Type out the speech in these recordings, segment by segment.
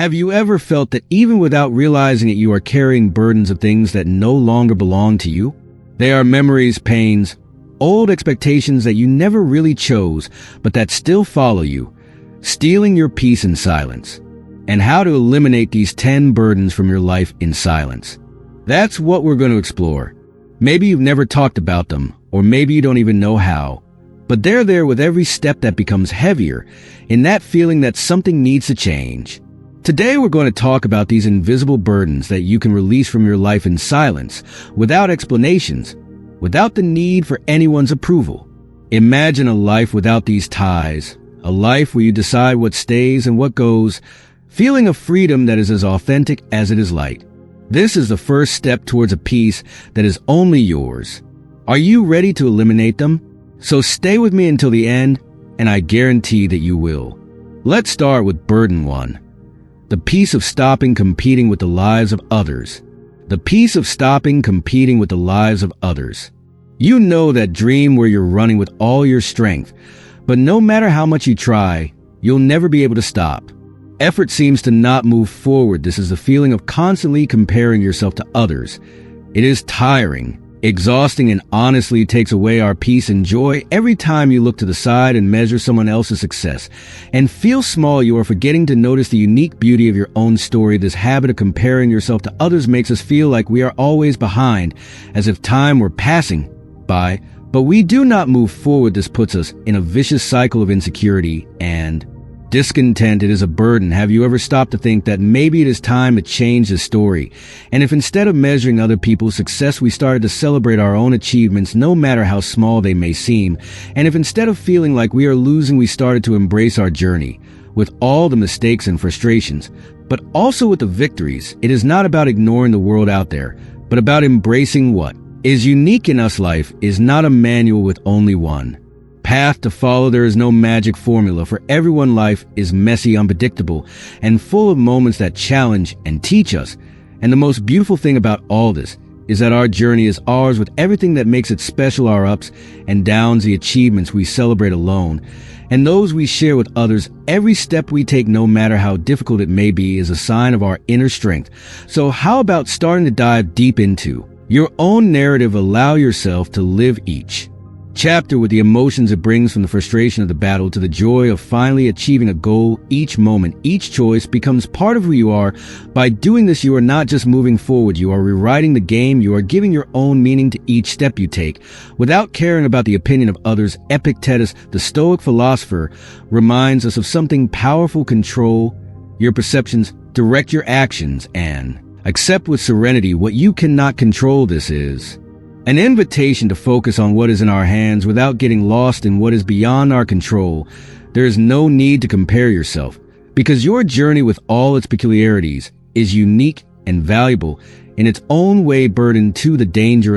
Have you ever felt that even without realizing it, you are carrying burdens of things that no longer belong to you? They are memories, pains, old expectations that you never really chose, but that still follow you, stealing your peace in silence. And how to eliminate these 10 burdens from your life in silence. That's what we're going to explore. Maybe you've never talked about them, or maybe you don't even know how. But they're there with every step that becomes heavier, in that feeling that something needs to change. Today we're going to talk about these invisible burdens that you can release from your life in silence, without explanations, without the need for anyone's approval. Imagine a life without these ties, a life where you decide what stays and what goes, feeling a freedom that is as authentic as it is light. This is the first step towards a peace that is only yours. Are you ready to eliminate them? So stay with me until the end, and I guarantee that you will. Let's start with burden 1. The peace of stopping competing with the lives of others. The peace of stopping competing with the lives of others. You know that dream where you're running with all your strength, but no matter how much you try, you'll never be able to stop. Effort seems to not move forward. This is the feeling of constantly comparing yourself to others. It is tiring, exhausting, and honestly takes away our peace and joy every time you look to the side and measure someone else's success. And feel small, you are forgetting to notice the unique beauty of your own story. This habit of comparing yourself to others makes us feel like we are always behind, as if time were passing by, but we do not move forward. This puts us in a vicious cycle of insecurity and discontent. It is a burden. Have you ever stopped to think that maybe it is time to change the story? And if instead of measuring other people's success, we started to celebrate our own achievements, no matter how small they may seem? And if instead of feeling like we are losing, we started to embrace our journey with all the mistakes and frustrations, but also with the victories? It is not about ignoring the world out there, but about embracing what is unique in us. Life is not a manual with only one path to follow. There is no magic formula for everyone. Life is messy, unpredictable, and full of moments that challenge and teach us. And the most beautiful thing about all this is that our journey is ours, with everything that makes it special: our ups and downs, the achievements we celebrate alone, and those we share with others. Every step we take, no matter how difficult it may be, is a sign of our inner strength. So how about starting to dive deep into your own narrative? Allow yourself to live each chapter with the emotions it brings, from the frustration of the battle to the joy of finally achieving a goal. Each moment, each choice becomes part of who you are. By doing this, you are not just moving forward, you are rewriting the game. You are giving your own meaning to each step you take, without caring about the opinion of others. Epictetus, the Stoic philosopher, reminds us of something powerful: control your perceptions, direct your actions, and accept with serenity what you cannot control. This is an invitation to focus on what is in our hands without getting lost in what is beyond our control. There is no need to compare yourself, because your journey, with all its peculiarities, is unique and valuable in its own way. Burden 2, the danger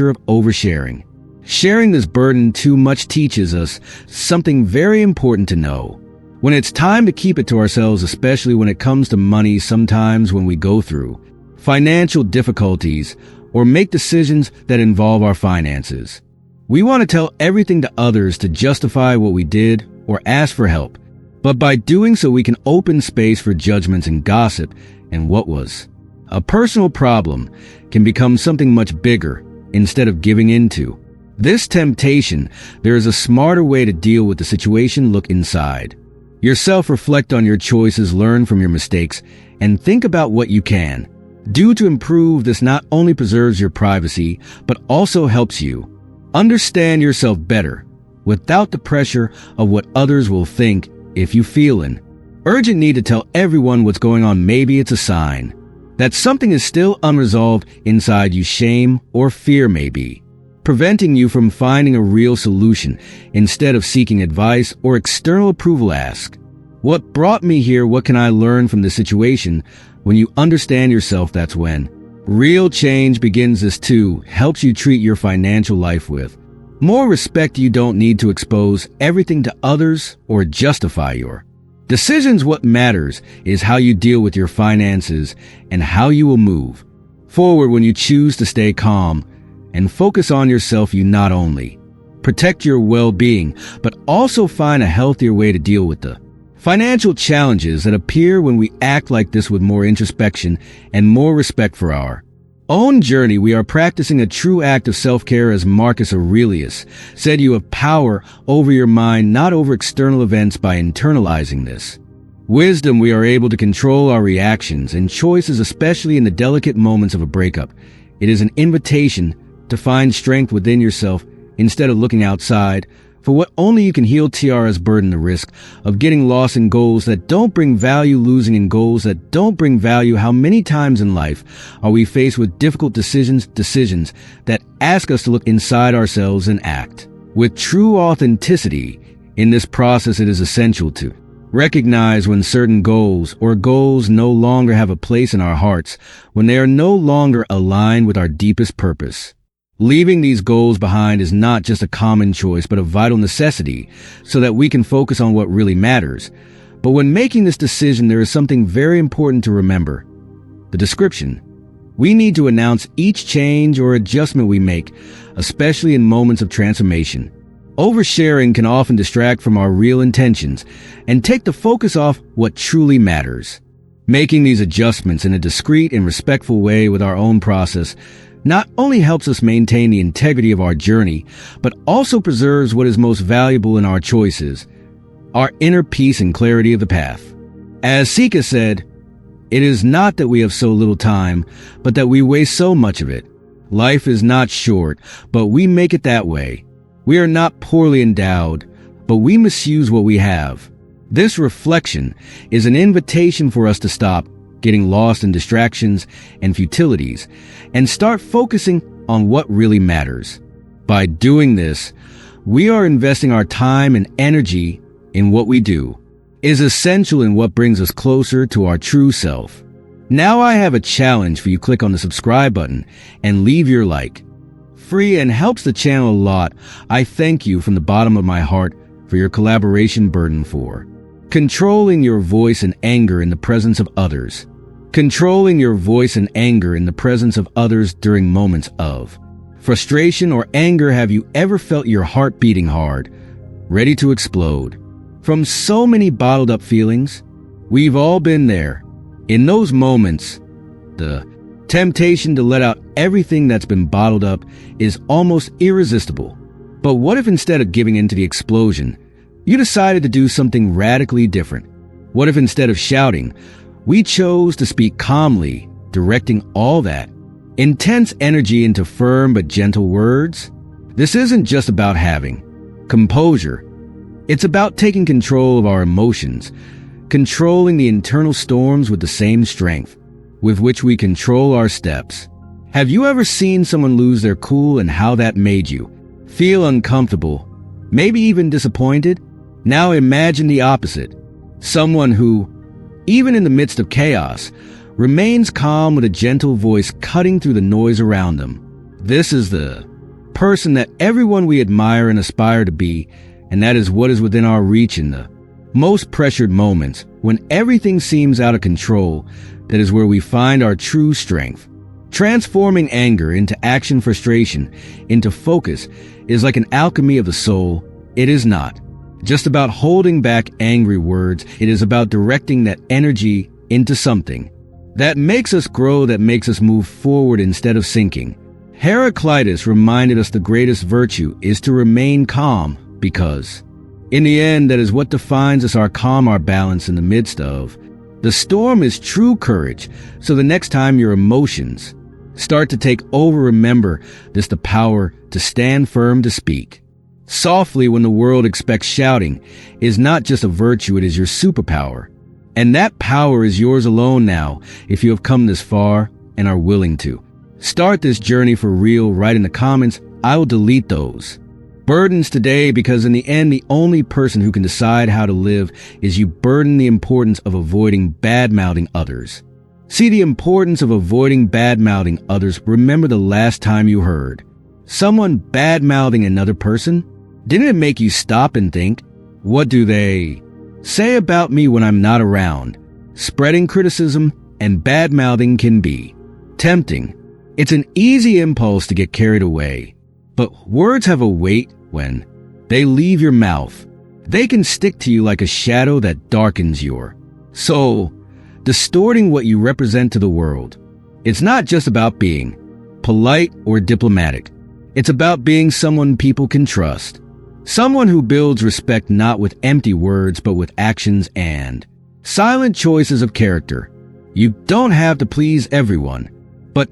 of oversharing. Sharing this burden too much teaches us something very important to know. When it's time to keep it to ourselves, especially when it comes to money, sometimes when we go through financial difficulties or make decisions that involve our finances, we want to tell everything to others to justify what we did or ask for help. But by doing so, we can open space for judgments and gossip, and what was a personal problem can become something much bigger. Instead of giving into this temptation, there is a smarter way to deal with the situation. Look inside yourself, reflect on your choices, learn from your mistakes, and think about what you can do to improve. This not only preserves your privacy, but also helps you understand yourself better without the pressure of what others will think. If you feel an urgent need to tell everyone what's going on, maybe it's a sign that something is still unresolved inside you. Shame or fear may be preventing you from finding a real solution. Instead of seeking advice or external approval, ask, what brought me here? What can I learn from this situation? When you understand yourself, that's when real change begins. This too helps you treat your financial life with more respect. You don't need to expose everything to others or justify your decisions. What matters is how you deal with your finances and how you will move forward. When you choose to stay calm and focus on yourself, you not only protect your well-being, but also find a healthier way to deal with the Financial challenges that appear when we act like this with more introspection and more respect for our own journey. We are practicing a true act of self-care, as Marcus Aurelius said. You have power over your mind, not over external events. By internalizing this wisdom, we are able to control our reactions and choices, especially in the delicate moments of a breakup. It is an invitation to find strength within yourself instead of looking outside for what only you can heal. Tiara's burden, the risk of getting lost in goals that don't bring value, losing in goals that don't bring value. How many times in life are we faced with difficult decisions that ask us to look inside ourselves and act with true authenticity? In this process, it is essential to recognize when certain goals no longer have a place in our hearts, when they are no longer aligned with our deepest purpose. Leaving these goals behind is not just a common choice, but a vital necessity so that we can focus on what really matters. But when making this decision, there is something very important to remember: the description. We need to announce each change or adjustment we make, especially in moments of transformation. Oversharing can often distract from our real intentions and take the focus off what truly matters. Making these adjustments in a discreet and respectful way with our own process not only helps us maintain the integrity of our journey, but also preserves what is most valuable in our choices: our inner peace and clarity of the path. As Seneca said, "It is not that we have so little time, but that we waste so much of it. Life is not short, but we make it that way. We are not poorly endowed, but we misuse what we have." This reflection is an invitation for us to stop getting lost in distractions and futilities and start focusing on what really matters. By doing this, we are investing our time and energy in what we do is essential in what brings us closer to our true self. Now I have a challenge for you. Click on the subscribe button and leave your like. Free and helps the channel a lot. I thank you from the bottom of my heart for your collaboration. Burden 4. Controlling your voice and anger in the presence of others. Controlling your voice and anger in the presence of others during moments of frustration or anger. Have you ever felt your heart beating hard, ready to explode from so many bottled up feelings? We've all been there. In those moments, the temptation to let out everything that's been bottled up is almost irresistible. But what if instead of giving in to the explosion, you decided to do something radically different? What if instead of shouting, we chose to speak calmly, directing all that intense energy into firm but gentle words? This isn't just about having composure. It's about taking control of our emotions, controlling the internal storms with the same strength with which we control our steps. Have you ever seen someone lose their cool and how that made you feel uncomfortable, maybe even disappointed? Now imagine the opposite. Someone who, even in the midst of chaos, remains calm with a gentle voice cutting through the noise around them. This is the person that everyone we admire and aspire to be, and that is what is within our reach in the most pressured moments, when everything seems out of control. That is where we find our true strength. Transforming anger into action, frustration into focus, is like an alchemy of the soul. It is not just about holding back angry words. It is about directing that energy into something that makes us grow, that makes us move forward instead of sinking. Heraclitus reminded us the greatest virtue is to remain calm, because in the end, that is what defines us, our calm, our balance in the midst of the storm is true courage. So the next time your emotions start to take over, remember this: the power to stand firm, to speak softly when the world expects shouting is not just a virtue, it is your superpower. And that power is yours alone now, if you have come this far and are willing to start this journey for real. Write in the comments, I will delete those burdens today, because in the end, the only person who can decide how to live is you. Burden the importance of avoiding bad-mouthing others. See the importance of avoiding bad-mouthing others. Remember the last time you heard someone bad-mouthing another person? Didn't it make you stop and think, what do they say about me when I'm not around? Spreading criticism and bad-mouthing can be tempting. It's an easy impulse to get carried away. But words have a weight when they leave your mouth. They can stick to you like a shadow that darkens your soul, distorting what you represent to the world. It's not just about being polite or diplomatic. It's about being someone people can trust. Someone who builds respect not with empty words but with actions and silent choices of character. You don't have to please everyone, but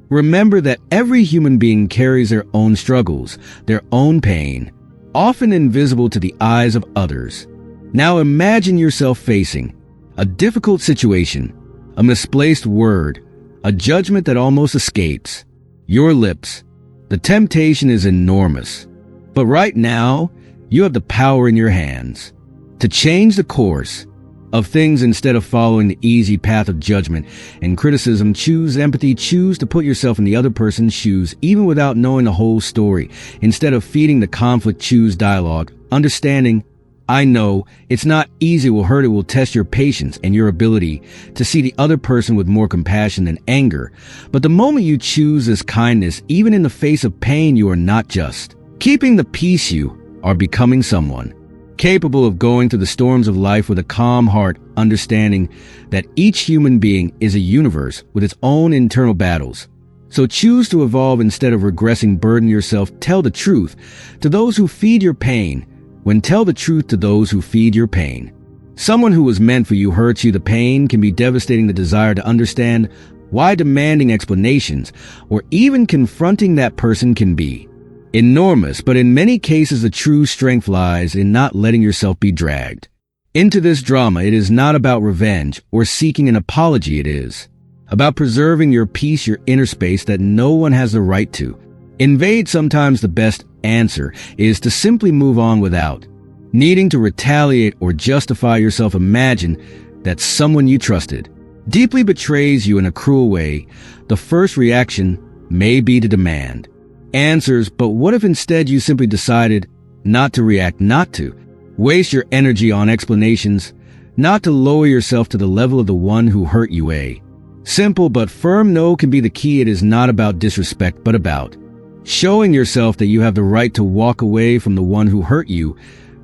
remember that every human being carries their own struggles, their own pain, often invisible to the eyes of others. Now imagine yourself facing a difficult situation, a misplaced word, a judgment that almost escapes your lips. The temptation is enormous, but right now, you have the power in your hands to change the course of things instead of following the easy path of judgment and criticism. Choose empathy, choose to put yourself in the other person's shoes, even without knowing the whole story. Instead of feeding the conflict, choose dialogue, understanding. I know it's not easy, will hurt, it will test your patience and your ability to see the other person with more compassion than anger. But the moment you choose this kindness, even in the face of pain, you are not just keeping the peace, you are becoming someone capable of going through the storms of life with a calm heart, understanding that each human being is a universe with its own internal battles. So choose to evolve instead of regressing. Burden yourself. Tell the truth to those who feed your pain. When tell the truth to those who feed your pain. Someone who was meant for you hurts you. The pain can be devastating. The desire to understand why demanding explanations or even confronting that person can be enormous, but in many cases the true strength lies in not letting yourself be dragged into this drama. It is not about revenge or seeking an apology. It is about preserving your peace, your inner space that no one has the right to invade. Sometimes the best answer is to simply move on without needing to retaliate or justify yourself. Imagine that someone you trusted deeply betrays you in a cruel way. The first reaction may be to demand answers, but what if instead you simply decided not to react, not to waste your energy on explanations, not to lower yourself to the level of the one who hurt you? A simple but firm no can be the key. It is not about disrespect, but about showing yourself that you have the right to walk away from the one who hurt you.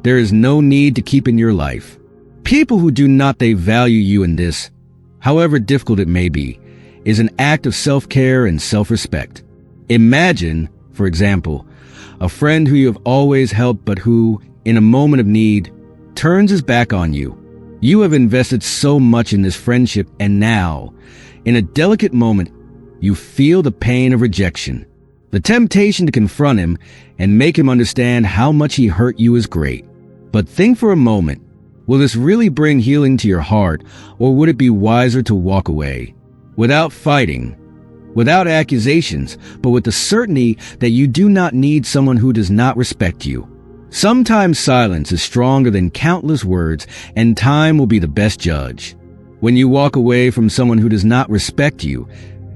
There is no need to keep in your life people who do not. They value you, in this, however difficult it may be, is an act of self-care and self-respect. Imagine, for example, a friend who you have always helped but who, in a moment of need, turns his back on you. You have invested so much in this friendship, and now, in a delicate moment, you feel the pain of rejection. The temptation to confront him and make him understand how much he hurt you is great. But think for a moment, will this really bring healing to your heart, or would it be wiser to walk away? Without fighting, without accusations, but with the certainty that you do not need someone who does not respect you. Sometimes silence is stronger than countless words, and time will be the best judge. When you walk away from someone who does not respect you,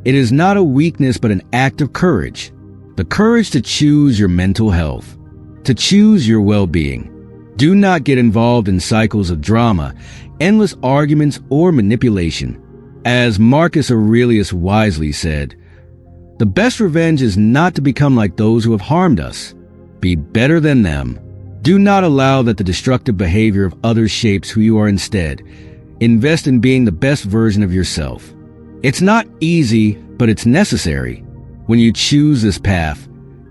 it is not a weakness but an act of courage. The courage to choose your mental health, to choose your well-being. Do not get involved in cycles of drama, endless arguments, or manipulation. As Marcus Aurelius wisely said, the best revenge is not to become like those who have harmed us. Be better than them. Do not allow that the destructive behavior of others shapes who you are. Instead, invest in being the best version of yourself. It's not easy, but it's necessary. When you choose this path,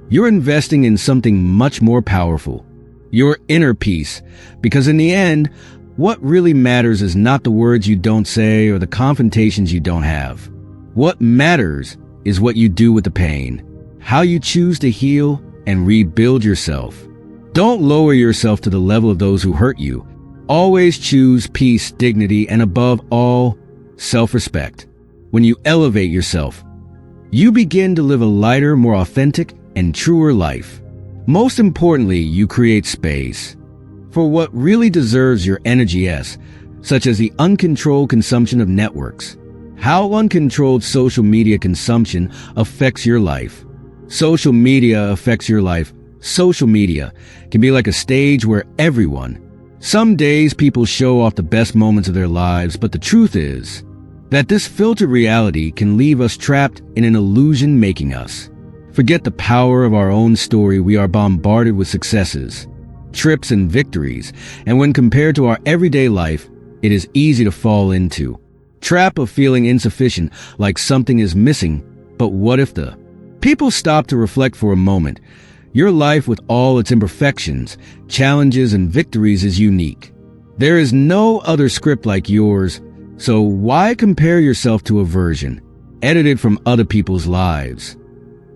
you're investing in something much more powerful, your inner peace, because in the end, what really matters is not the words you don't say or the confrontations you don't have. What matters is what you do with the pain, how you choose to heal and rebuild yourself. Don't lower yourself to the level of those who hurt you. Always choose peace, dignity, and above all, self-respect. When you elevate yourself, you begin to live a lighter, more authentic, and truer life. Most importantly, you create space for what really deserves your energy, such as the uncontrolled consumption of networks. How uncontrolled social media consumption affects your life. Social media affects your life. Social media can be like a stage where some days people show off the best moments of their lives, but the truth is that this filtered reality can leave us trapped in an illusion, making us forget the power of our own story. We are bombarded with successes, trips, and victories, and when compared to our everyday life, it is easy to fall into. Trap of feeling insufficient, like something is missing, but what if the people stop to reflect for a moment? Your life with all its imperfections, challenges, and victories is unique. There is no other script like yours, so why compare yourself to a version edited from other people's lives?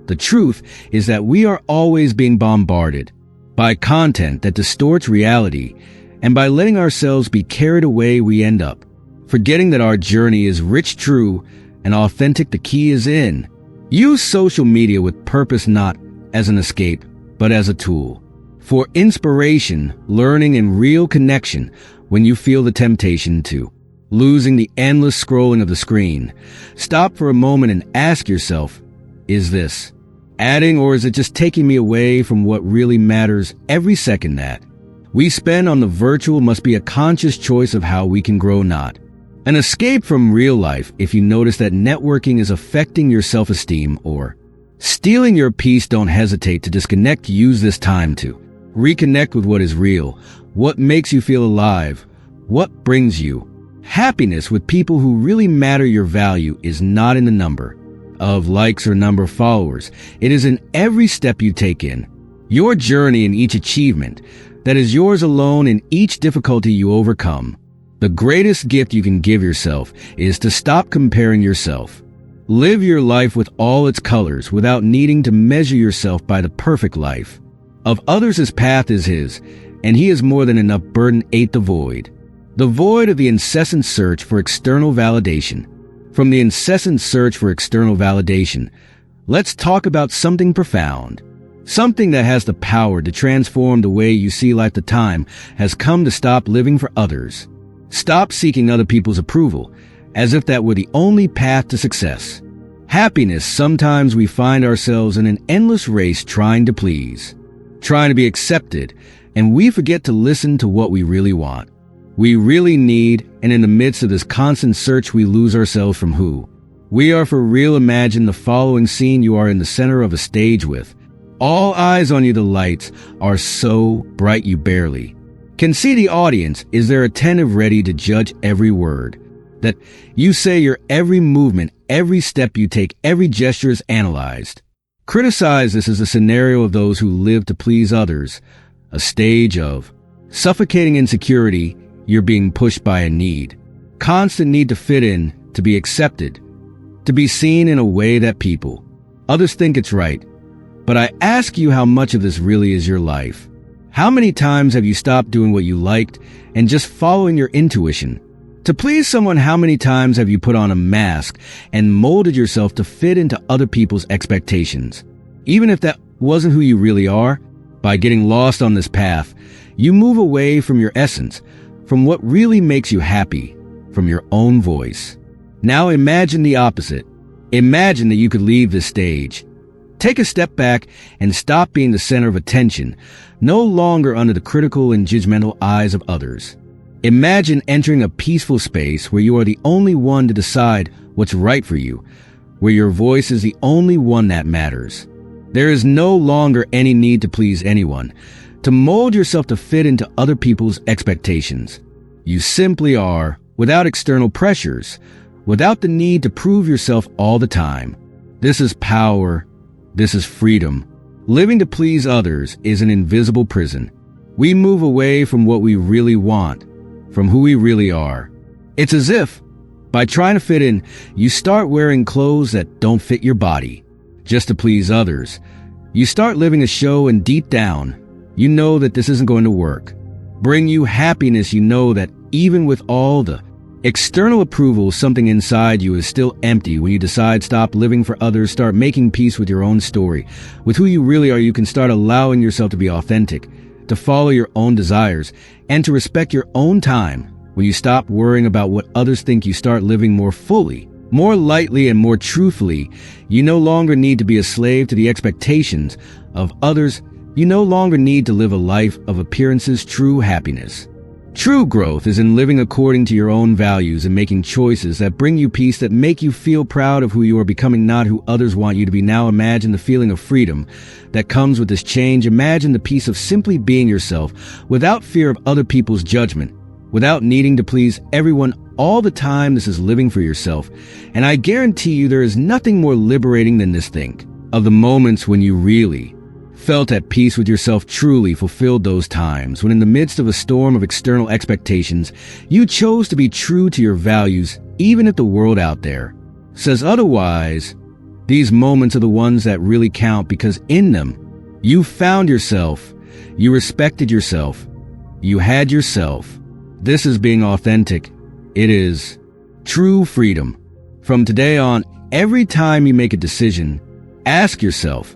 The truth is that we are always being bombarded by content that distorts reality, and by letting ourselves be carried away, we end up forgetting that our journey is rich, true, and authentic. The key is in. Use social media with purpose, not as an escape, but as a tool for inspiration, learning, and real connection. When you feel the temptation to losing the endless scrolling of the screen, stop for a moment and ask yourself, is this adding, or is it just taking me away from what really matters? Every second that we spend on the virtual must be a conscious choice of how we can grow, not an escape from real life. If you notice that networking is affecting your self-esteem or stealing your peace, don't hesitate to disconnect. Use this time to reconnect with what is real, what makes you feel alive, what brings you happiness with people who really matter. Your value is not in the number of likes or number of followers. It is in every step you take, in your journey, in each achievement that is yours alone, in each difficulty you overcome. The greatest gift you can give yourself is to stop comparing yourself. Live your life with all its colors without needing to measure yourself by the perfect life of others. His path is his, and he is more than enough. Burden 8. The void of the incessant search for external validation. From the incessant search for external validation, let's talk about something profound, something that has the power to transform the way you see life. The time has come to stop living for others. Stop seeking other people's approval, as if that were the only path to success. Happiness. Sometimes we find ourselves in an endless race trying to please, trying to be accepted, and we forget to listen to what we really want, we really need, and in the midst of this constant search, we lose ourselves from who we are for real. Imagine the following scene. You are in the center of a stage with all eyes on you. The lights are so bright you barely can see the audience. Is there attentive, ready to judge every word that you say? Your every movement, every step you take, every gesture is analyzed. Criticize. This is a scenario of those who live to please others, a stage of suffocating insecurity. You're being pushed by a need, constant need to fit in, to be accepted, to be seen in a way that people, others think it's right. But I ask you, how much of this really is your life? How many times have you stopped doing what you liked and just following your intuition to please someone? How many times have you put on a mask and molded yourself to fit into other people's expectations, even if that wasn't who you really are? By getting lost on this path, you move away from your essence, from what really makes you happy, from your own voice. Now imagine the opposite. Imagine that you could leave this stage, take a step back, and stop being the center of attention, no longer under the critical and judgmental eyes of others. Imagine entering a peaceful space where you are the only one to decide what's right for you, where your voice is the only one that matters. There is no longer any need to please anyone, to mold yourself to fit into other people's expectations. You simply are, without external pressures, without the need to prove yourself all the time. This is power. This is freedom. Living to please others is an invisible prison. We move away from what we really want, from who we really are. It's as if, by trying to fit in, you start wearing clothes that don't fit your body, just to please others. You start living a show, and deep down, you know that this isn't going to work. Bring you happiness. You know that even with all the external approval, something inside you is still empty. When you decide stop living for others, start making peace with your own story, with who you really are, you can start allowing yourself to be authentic, to follow your own desires, and to respect your own time. When you stop worrying about what others think, you start living more fully, more lightly, and more truthfully. You no longer need to be a slave to the expectations of others. You no longer need to live a life of appearances. True happiness True growth is in living according to your own values and making choices that bring you peace, that make you feel proud of who you are becoming, not who others want you to be. Now imagine the feeling of freedom that comes with this change. Imagine the peace of simply being yourself without fear of other people's judgment, without needing to please everyone all the time. This is living for yourself. And I guarantee you there is nothing more liberating than this. Think of the moments when you really felt at peace with yourself, truly fulfilled, those times when in the midst of a storm of external expectations, you chose to be true to your values, even if the world out there says otherwise. These moments are the ones that really count, because in them, you found yourself, you respected yourself, you had yourself. This is being authentic. It is true freedom. From today on, every time you make a decision, ask yourself,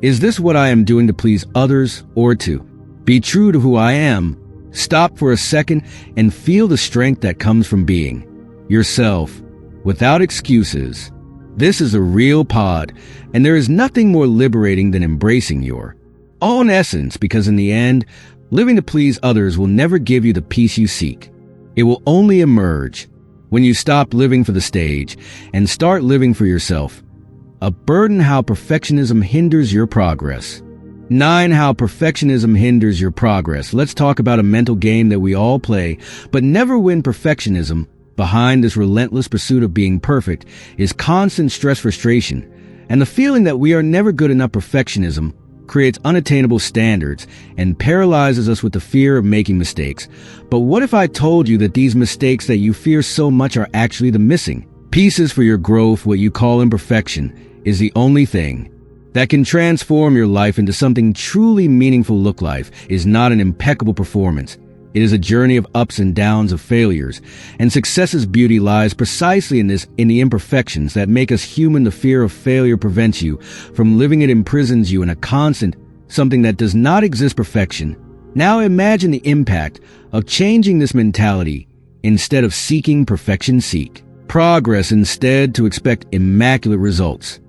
is this what I am doing to please others or to be true to who I am? Stop for a second and feel the strength that comes from being yourself without excuses. This is a real pod, and there is nothing more liberating than embracing your own essence, because in the end, living to please others will never give you the peace you seek. It will only emerge when you stop living for the stage and start living for yourself. A burden: how perfectionism hinders your progress. 9. How perfectionism hinders your progress. Let's talk about a mental game that we all play, but never win. Perfectionism. Behind this relentless pursuit of being perfect is constant stress, frustration, and the feeling that we are never good enough. Perfectionism creates unattainable standards and paralyzes us with the fear of making mistakes. But what if I told you that these mistakes that you fear so much are actually the missing pieces for your growth? What you call imperfection is the only thing that can transform your life into something truly meaningful. Look, life is not an impeccable performance. It is a journey of ups and downs, of failures and successes. Beauty lies precisely in the imperfections that make us human. The fear of failure prevents you from living. It imprisons you in a constant something that does not exist. Perfection. Now imagine the impact of changing this mentality. Instead of seeking perfection, seek progress. Instead, to expect immaculate results.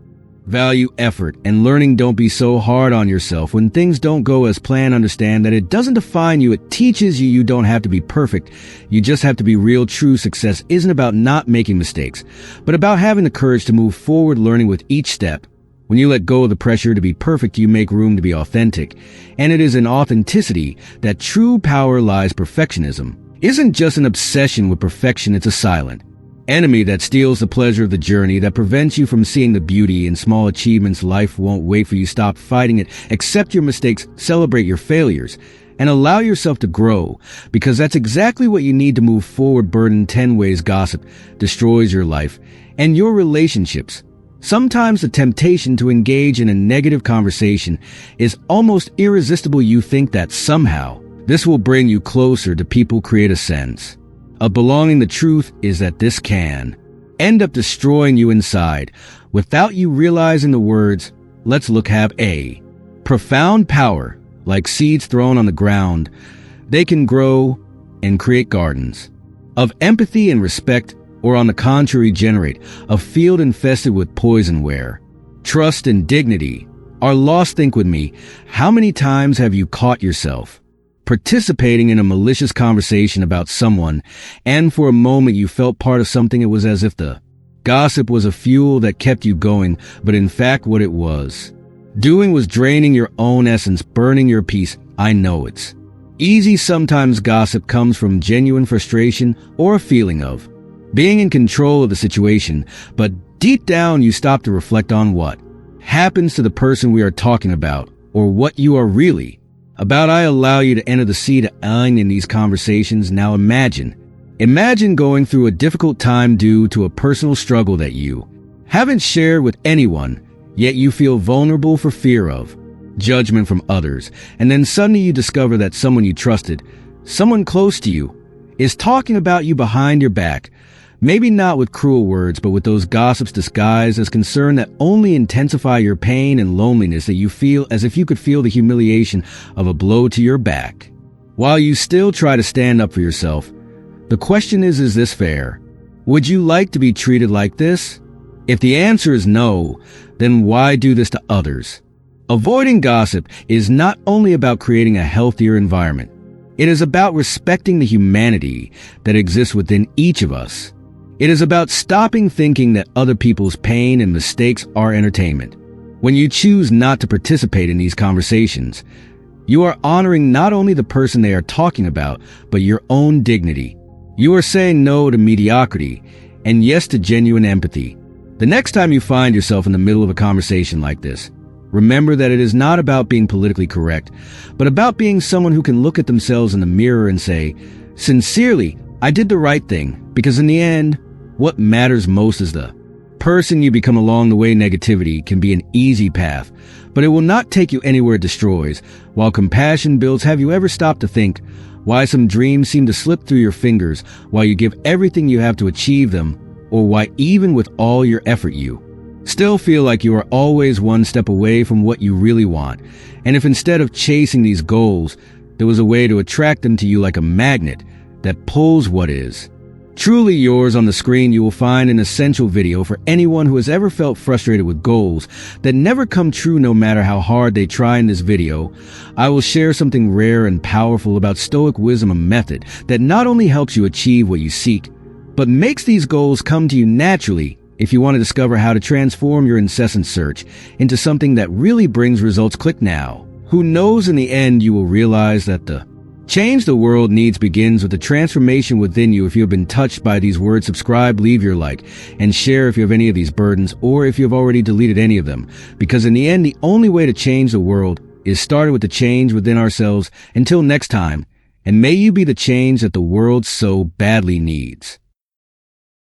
Value effort and learning. Don't be so hard on yourself when things don't go as planned. Understand that it doesn't define you. It teaches you. You don't have to be perfect. You just have to be real. True success isn't about not making mistakes, but about having the courage to move forward, learning with each step. When you let go of the pressure to be perfect, you make room to be authentic. And it is in authenticity that true power lies. Perfectionism isn't just an obsession with perfection. It's a silent enemy that steals the pleasure of the journey, that prevents you from seeing the beauty in small achievements. Life won't wait for you. Stop fighting it. Accept your mistakes, celebrate your failures, and allow yourself to grow, because that's exactly what you need to move forward. Burden. 10 ways gossip destroys your life and your relationships. Sometimes the temptation to engage in a negative conversation is almost irresistible. You think that somehow this will bring you closer to people, create a sense of belonging. The truth is that this can end up destroying you inside without you realizing. The words "let's look" have a profound power. Like seeds thrown on the ground, they can grow and create gardens of empathy and respect, or on the contrary, generate a field infested with poison where trust and dignity are lost. Think with me. How many times have you caught yourself participating in a malicious conversation about someone, and for a moment you felt part of something? It was as if the gossip was a fuel that kept you going, but in fact what it was doing was draining your own essence, burning your peace. I know it's easy. Sometimes gossip comes from genuine frustration or a feeling of being in control of the situation, but deep down you stop to reflect on what happens to the person we are talking about, or what you are really about. I allow you to enter the seat of in these conversations. Now imagine going through a difficult time due to a personal struggle that you haven't shared with anyone, yet you feel vulnerable for fear of judgment from others. And then suddenly you discover that someone you trusted, someone close to you, is talking about you behind your back. Maybe not with cruel words, but with those gossips disguised as concern that only intensify your pain and loneliness, that you feel as if you could feel the humiliation of a blow to your back. While you still try to stand up for yourself, the question is this fair? Would you like to be treated like this? If the answer is no, then why do this to others? Avoiding gossip is not only about creating a healthier environment, It is about respecting the humanity that exists within each of us. It is about stopping thinking that other people's pain and mistakes are entertainment. When you choose not to participate in these conversations, you are honoring not only the person they are talking about, but your own dignity. You are saying no to mediocrity and yes to genuine empathy. The next time you find yourself in the middle of a conversation like this, remember that it is not about being politically correct, but about being someone who can look at themselves in the mirror and say, sincerely, I did the right thing, because in the end, what matters most is the person you become along the way. Negativity can be an easy path, but it will not take you anywhere it destroys, while compassion builds. Have you ever stopped to think why some dreams seem to slip through your fingers while you give everything you have to achieve them, or why even with all your effort you still feel like you are always one step away from what you really want? And if instead of chasing these goals, there was a way to attract them to you like a magnet that pulls what is truly yours? On the screen, you will find an essential video for anyone who has ever felt frustrated with goals that never come true no matter how hard they try. In this video, I will share something rare and powerful about Stoic wisdom, a method that not only helps you achieve what you seek, but makes these goals come to you naturally. If you want to discover how to transform your incessant search into something that really brings results, click now. Who knows, in the end, you will realize that the change the world needs begins with the transformation within you. If you have been touched by these words, subscribe, leave your like, and share if you have any of these burdens, or if you have already deleted any of them. Because in the end, the only way to change the world is started with the change within ourselves. Until next time, and may you be the change that the world so badly needs.